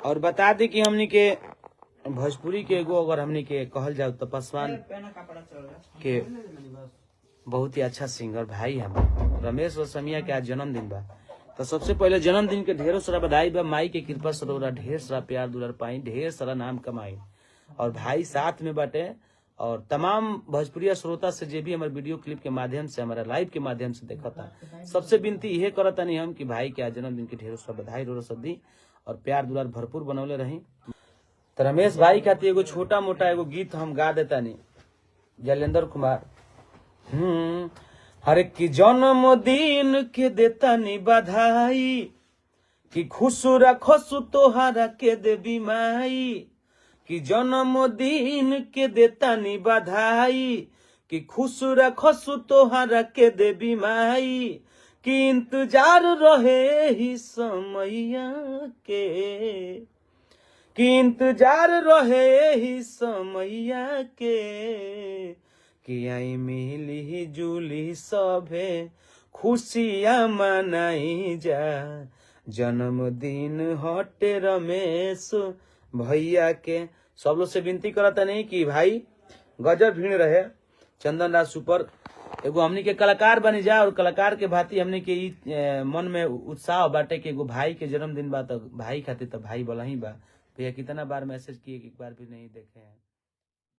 और बता दी कि हमनी के भोजपुरी के एगो अगर हमनी के कहल जाओ तो पासवान के बहुत ही अच्छा सिंगर भाई है रमेश रसमिया के आज जन्मदिन बा। तो सबसे पहले जन्मदिन के ढेरों सारा बधाई बा। माई के कृपा से रउरा ढेर सारा प्यार दुलार पाई, ढेर सारा नाम कमाई। और भाई साथ में बाटे और तमाम भोजपुरिया श्रोता से जे भी हमारे वीडियो क्लिप के माध्यम से हमारा लाइव के माध्यम से देखा था, सबसे विनती यह करता नहीं हम कि भाई के आज जन्मदिन के ढेरों सारा बधाई रो सदी और प्यार दुलार भरपूर बनौले रही। तो रमेश भाई खातिर एगो छोटा मोटा एगो गीत हम गा देता नहीं। जलेंद्र कुमार हर की जन्मदिन के देता नहीं बधाई कि खुश रखसु तोहरा के देवी माई कि जन्मदिन के देता नहीं बधाई कि खुश रखसु तोहरा के देवी माई कि इंतजार रहे ही समैया के कि इंतजार रहे ही समैया के कि आई मिली जुली सभे खुशियाँ मनाई जा जन्मदिन हटे रमेश भैया के। सब लोग से विनती करता नहीं कि भाई गजब भीड़ रहे। चंदन राज सुपर एगो हमनी के कलाकार बनी जा और कलाकार के भांति हमनी के मन में उत्साह बाटे कि एगो भाई के जन्मदिन बा तो भाई खातिर तो भाई बोला ही बा। भैया कितना बार मैसेज किए एक बार भी नहीं देखे हैं।